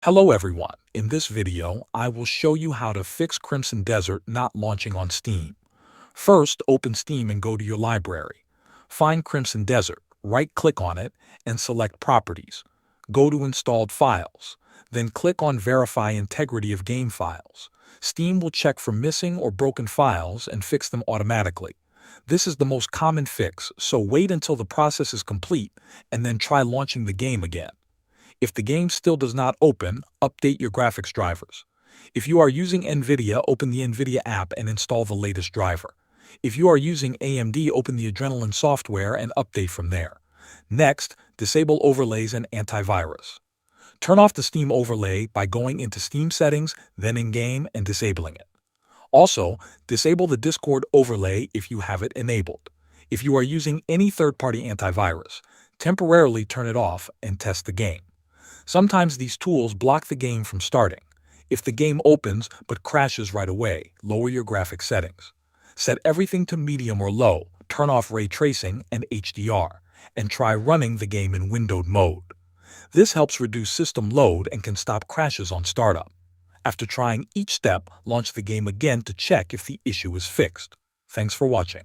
Hello everyone. In this video, I will show you how to fix Crimson Desert not launching on Steam. First, open Steam and go to your library. Find Crimson Desert, right-click on it, and select Properties. Go to Installed Files. Then click on Verify Integrity of Game Files. Steam will check for missing or broken files and fix them automatically. This is the most common fix, so wait until the process is complete and then try launching the game again. If the game still does not open, update your graphics drivers. If you are using NVIDIA, open the NVIDIA app and install the latest driver. If you are using AMD, open the Adrenalin software and update from there. Next, disable overlays and antivirus. Turn off the Steam overlay by going into Steam settings, then in-game and disabling it. Also, disable the Discord overlay if you have it enabled. If you are using any third-party antivirus, temporarily turn it off and test the game. Sometimes these tools block the game from starting. If the game opens but crashes right away, lower your graphics settings. Set everything to medium or low, turn off ray tracing and HDR, and try running the game in windowed mode. This helps reduce system load and can stop crashes on startup. After trying each step, launch the game again to check if the issue is fixed. Thanks for watching.